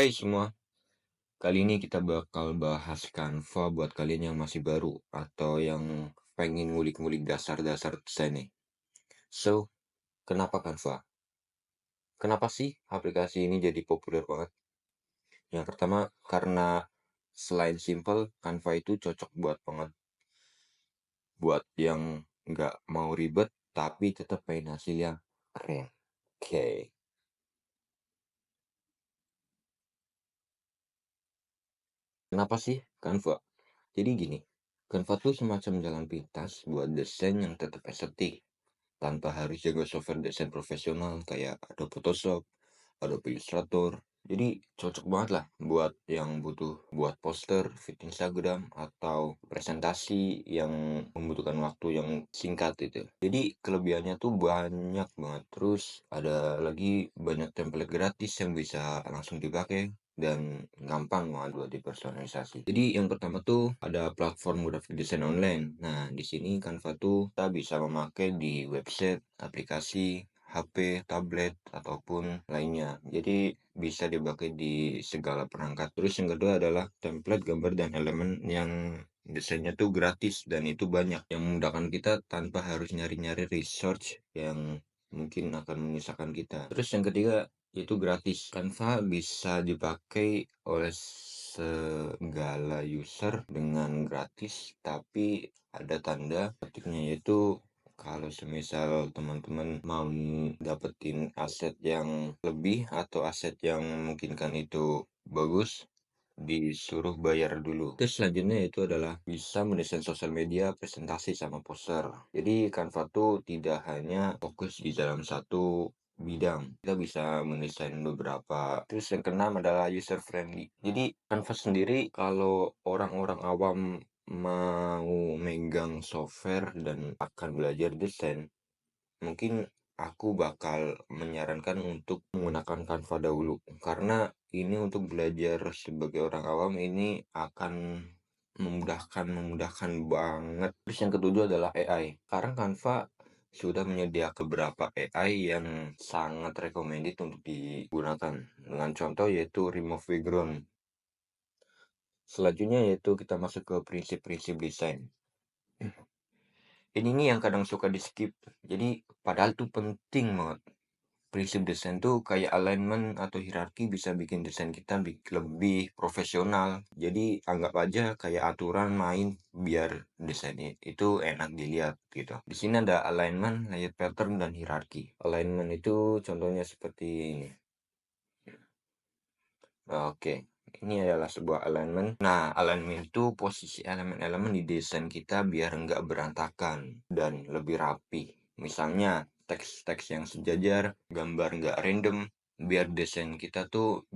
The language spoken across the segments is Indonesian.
Hai semua, kali ini kita bakal bahas Canva buat kalian yang masih baru atau yang pengen ngulik-ngulik dasar-dasar desain nih. So, kenapa Canva? Kenapa sih aplikasi ini jadi populer banget? Yang pertama, karena selain simple, Canva itu cocok buat yang nggak mau ribet, tapi tetap pengen hasil yang keren. Oke, kenapa sih Canva? Jadi gini, Canva tuh semacam jalan pintas buat desain yang tetap estetik, tanpa harus jago software desain profesional kayak Adobe Photoshop, Adobe Illustrator. Jadi cocok banget lah buat yang butuh buat poster, feed Instagram, atau presentasi yang membutuhkan waktu yang singkat itu. Jadi kelebihannya tuh banyak banget. Terus ada lagi banyak template gratis yang bisa langsung dipakai dan gampang banget buat dipersonalisasi. Jadi yang pertama tuh ada platform graphic design online. Nah, di sini Canva tuh kita bisa memakai di website, aplikasi, HP, tablet, ataupun lainnya. Jadi bisa dipakai di segala perangkat. Terus yang kedua adalah template gambar dan elemen yang desainnya tuh gratis dan itu banyak yang memudahkan kita tanpa harus nyari-nyari research yang mungkin akan menyusahkan kita. Terus yang ketiga itu gratis. Canva bisa dipakai oleh segala user dengan gratis, tapi ada tanda petiknya, yaitu kalau semisal teman-teman mau dapetin aset yang lebih atau aset yang memungkinkan itu bagus, disuruh bayar dulu. Terus selanjutnya itu adalah bisa mendesain sosial media, presentasi, sama poster. Jadi Canva tuh tidak hanya fokus di dalam satu bidang. Kita bisa mendesain beberapa. Terus yang keenam adalah user friendly. Jadi Canva sendiri kalau orang-orang awam mau megang software dan akan belajar desain, mungkin aku bakal menyarankan untuk menggunakan Canva dahulu, karena ini untuk belajar sebagai orang awam ini akan memudahkan banget. Terus yang ketujuh adalah AI. Sekarang Canva sudah menyediakan beberapa AI yang sangat recommended untuk digunakan. Dengan contoh yaitu remove background. Selanjutnya yaitu kita masuk ke prinsip-prinsip desain. Ini nih yang kadang suka di skip. Jadi padahal tuh penting banget. Prinsip desain tuh kayak alignment atau hierarki bisa bikin desain kita lebih profesional. Jadi anggap aja kayak aturan main biar desainnya itu enak dilihat gitu. Di sini ada alignment, layer pattern, dan hierarki. Alignment itu contohnya seperti ini. Oke, ini adalah sebuah alignment. Nah, alignment itu posisi elemen-elemen di desain kita biar nggak berantakan dan lebih rapi. Misalnya, teks-teks yang sejajar, gambar nggak random, biar desain kita tuh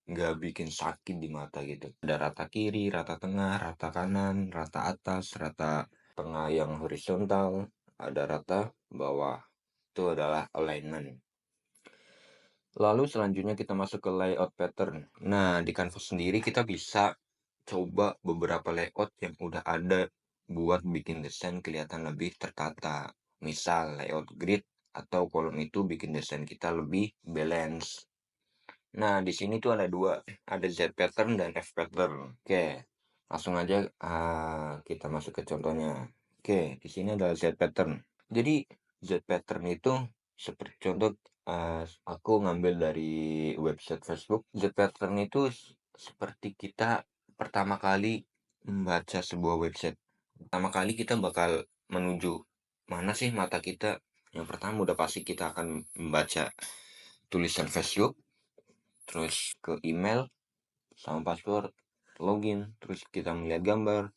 nggak bikin sakit di mata gitu. Ada rata kiri, rata tengah, rata kanan, rata atas, rata tengah yang horizontal, ada rata bawah. Itu adalah alignment. Lalu selanjutnya kita masuk ke layout pattern. Nah, di Canva sendiri kita bisa coba beberapa layout yang udah ada buat bikin desain kelihatan lebih tertata. Misal layout grid atau kolom itu bikin desain kita lebih balance. Nah, di sini tuh ada dua, ada Z pattern dan F pattern. Oke, langsung aja kita masuk ke contohnya. Oke, di sini adalah Z pattern. Jadi Z pattern itu seperti contoh, aku ngambil dari website Facebook. Z pattern itu seperti kita pertama kali membaca sebuah website. Pertama kali kita bakal menuju mana sih mata kita. Yang pertama udah pasti kita akan membaca tulisan Facebook, terus ke email sama password, login, terus kita melihat gambar,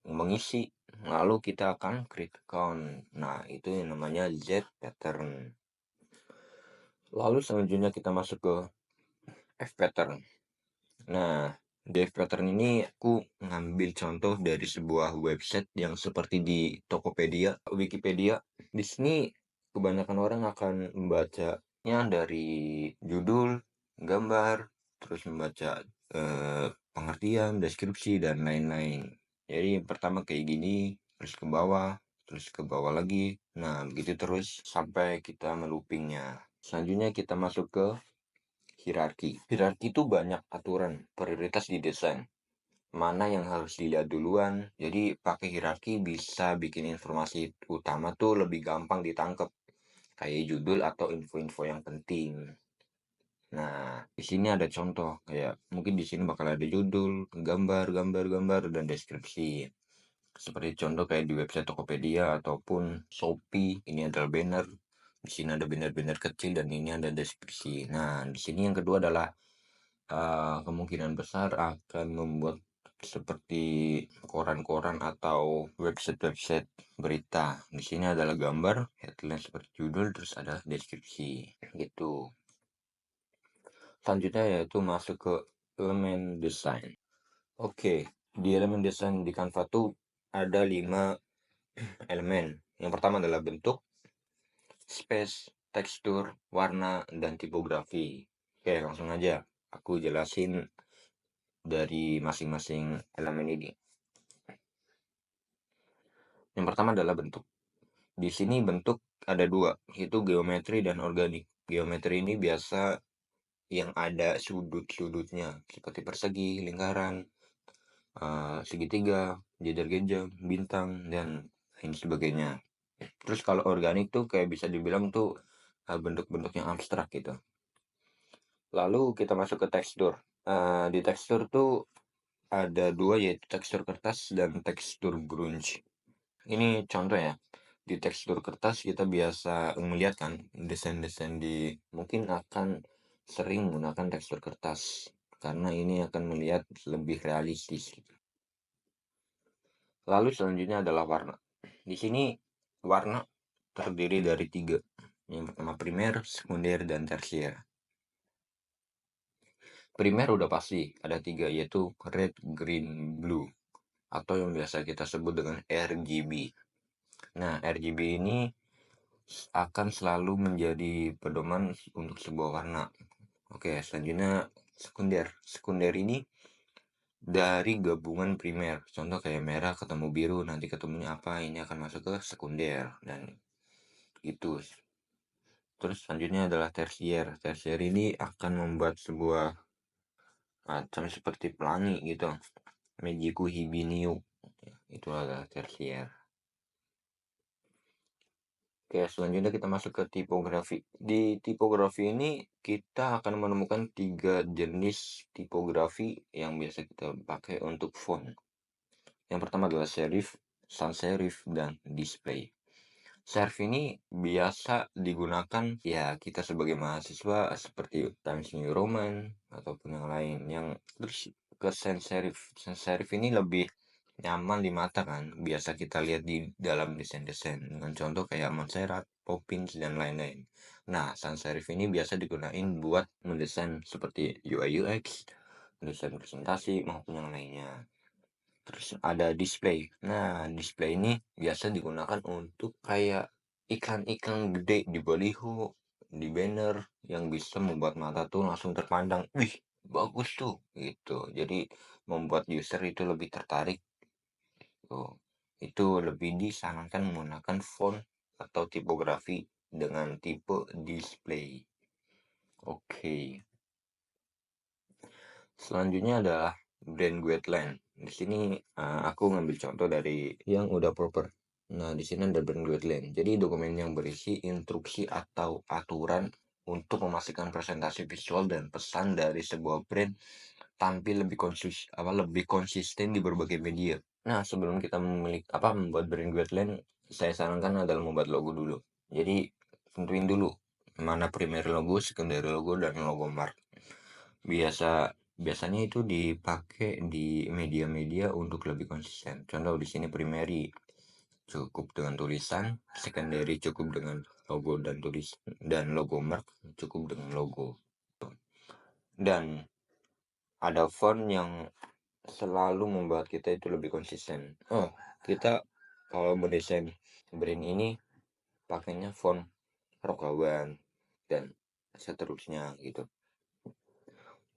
mengisi, lalu kita akan create account. Nah, itu yang namanya Z pattern. Lalu selanjutnya kita masuk ke F pattern. Nah, di F pattern ini aku ngambil contoh dari sebuah website yang seperti di Tokopedia, Wikipedia. Di sini kebanyakan orang akan membacanya dari judul, gambar, terus membaca pengertian, deskripsi, dan lain-lain. Jadi yang pertama kayak gini, terus ke bawah lagi. Nah, begitu terus sampai kita meloopingnya. Selanjutnya kita masuk ke hierarki. Hierarki itu banyak aturan, prioritas di desain. Mana yang harus dilihat duluan. Jadi pakai hierarki bisa bikin informasi utama tuh lebih gampang ditangkap. Kayak judul atau info-info yang penting. Nah, di sini ada contoh kayak mungkin di sini bakal ada judul, gambar, dan deskripsi. Seperti contoh kayak di website Tokopedia ataupun Shopee, ini adalah banner. Di sini ada banner-banner kecil dan ini ada deskripsi. Nah, di sini yang kedua adalah kemungkinan besar akan membuat seperti koran-koran atau website-website berita. Di sini adalah gambar, headline seperti judul, terus ada deskripsi gitu. Selanjutnya yaitu masuk ke elemen desain. Oke, di elemen desain di Canva tuh ada 5 elemen. Yang pertama adalah bentuk, space, tekstur, warna, dan tipografi. Oke, langsung aja aku jelasin dari masing-masing elemen ini. Yang pertama adalah bentuk. Di sini bentuk ada 2, yaitu geometri dan organik. Geometri ini biasa yang ada sudut-sudutnya, seperti persegi, lingkaran, segitiga, jejer-jejer, bintang, dan lain sebagainya. Terus kalau organik tuh kayak bisa dibilang tuh bentuk-bentuk yang abstrak gitu. Lalu kita masuk ke tekstur. Di tekstur tuh ada 2, yaitu tekstur kertas dan tekstur grunge. Ini contoh ya. Di tekstur kertas kita biasa melihat kan desain-desain mungkin akan sering menggunakan tekstur kertas karena ini akan melihat lebih realistis. Lalu selanjutnya adalah warna. Di sini warna terdiri dari 3. Yang pertama primer, sekunder, dan tersier. Primer udah pasti ada 3, yaitu red, green, blue, atau yang biasa kita sebut dengan RGB. Nah, RGB ini akan selalu menjadi pedoman untuk sebuah warna. Oke, selanjutnya sekunder. Sekunder ini dari gabungan primer. Contoh kayak merah ketemu biru, nanti ketemunya apa, ini akan masuk ke sekunder. Dan itu. Terus selanjutnya adalah tersier. Tersier ini akan membuat sebuah macam seperti pelangi gitu. Mejiku hibiniu. Itu adalah tersier. Oke, selanjutnya kita masuk ke tipografi. Di tipografi ini kita akan menemukan 3 jenis tipografi yang biasa kita pakai untuk font. Yang pertama adalah serif, sans serif, dan display. Serif ini biasa digunakan ya kita sebagai mahasiswa seperti Times New Roman ataupun yang lain. Yang terus ke sans serif. Sans serif ini lebih nyaman di mata kan, biasa kita lihat di dalam desain-desain dengan contoh kayak Montserrat, Poppins, dan lain-lain. Nah, sans serif ini biasa digunain buat mendesain seperti UI UX, desain presentasi maupun yang lainnya. Terus ada display. Nah, display ini biasa digunakan untuk kayak iklan-iklan gede di baliho, di banner yang bisa membuat mata tuh langsung terpandang, wih bagus tuh gitu. Jadi membuat user itu lebih tertarik. Tuh. Itu lebih disarankan menggunakan font atau tipografi dengan tipe display. Oke. Selanjutnya adalah brand guideline. Di sini aku ngambil contoh dari yang udah proper. Nah, di sini ada brand guideline. Jadi dokumen yang berisi instruksi atau aturan untuk memastikan presentasi visual dan pesan dari sebuah brand tampil lebih konsisten di berbagai media. Nah, sebelum kita membuat brand guideline, saya sarankan adalah membuat logo dulu. Jadi, tentuin dulu mana primary logo, secondary logo, dan logo mark. Biasanya itu dipakai di media-media untuk lebih konsisten. Contoh di sini primary cukup dengan tulisan, secondary cukup dengan logo dan logo mark cukup dengan logo. Dan ada font yang selalu membuat kita itu lebih konsisten. Oh, kita kalau mendesain brand ini pakainya font Rokawan dan seterusnya gitu.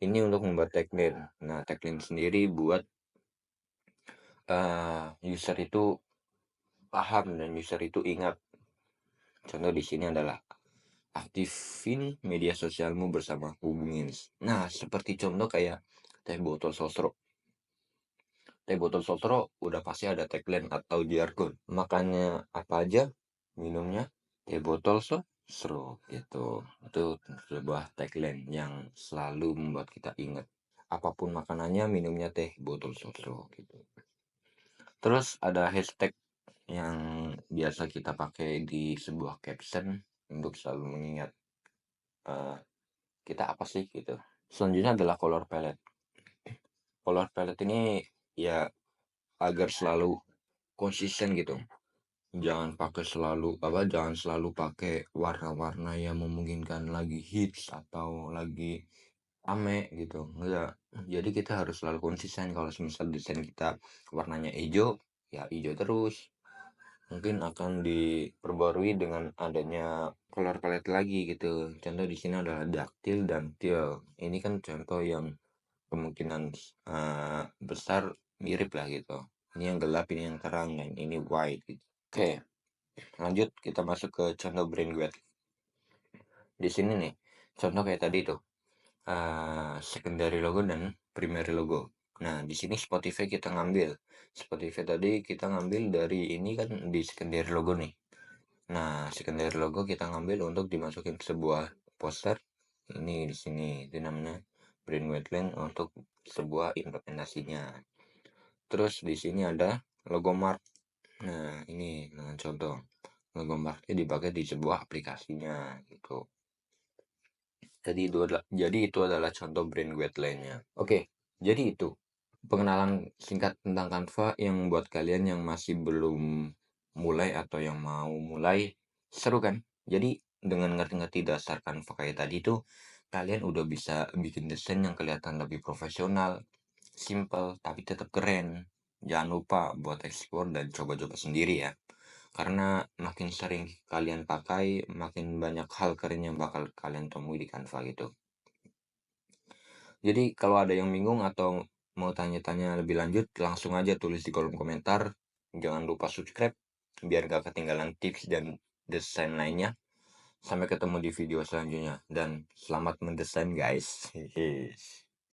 Ini untuk membuat tagline. Nah, tagline sendiri buat user itu paham dan user itu ingat. Contoh di sini adalah aktifin media sosialmu bersama hubungin. Nah, seperti contoh kayak teh botol sosro. Teh botol sosro udah pasti ada tagline atau jargon. Makannya apa aja, minumnya teh botol sosro gitu. Itu sebuah tagline yang selalu membuat kita ingat. Apapun makanannya, minumnya teh botol sosro gitu. Terus ada hashtag yang biasa kita pakai di sebuah caption untuk selalu mengingat eh, kita apa sih gitu. Selanjutnya adalah color palette. Color palette ini ya agar selalu konsisten gitu. Jangan selalu pakai warna-warna yang memungkinkan lagi hits atau lagi rame gitu. Enggak. Jadi kita harus selalu konsisten. Kalau misal desain kita warnanya hijau, ya hijau terus. Mungkin akan diperbarui dengan adanya color palette lagi gitu. Contoh di sini adalah ductile dan teal. Ini kan contoh yang kemungkinan besar mirip lah gitu. Ini yang gelap, ini yang terang, dan ini white gitu. Oke, lanjut kita masuk ke contoh brand gue. Di sini nih, contoh kayak tadi tuh, secondary logo dan primary logo. Nah, di sini Spotify kita ngambil. Spotify tadi kita ngambil dari ini kan di secondary logo nih. Nah, secondary logo kita ngambil untuk dimasukin sebuah poster. Ini di sini itu namanya brand guideline untuk sebuah implementasinya. Terus di sini ada logo mark. Nah, ini contoh logo marknya dipakai di sebuah aplikasinya gitu. Jadi itu adalah contoh brand guideline-nya. Oke, jadi itu pengenalan singkat tentang Canva yang buat kalian yang masih belum mulai atau yang mau mulai, seru kan? Jadi dengan ngerti-ngerti dasar Canva kayak tadi tuh, kalian udah bisa bikin desain yang kelihatan lebih profesional, simple, tapi tetap keren. Jangan lupa buat explore dan coba-coba sendiri ya. Karena makin sering kalian pakai, makin banyak hal keren yang bakal kalian temui di Canva gitu. Jadi kalau ada yang bingung atau mau tanya-tanya lebih lanjut, langsung aja tulis di kolom komentar. Jangan lupa subscribe biar gak ketinggalan tips dan desain lainnya. Sampai ketemu di video selanjutnya dan selamat mendesain guys.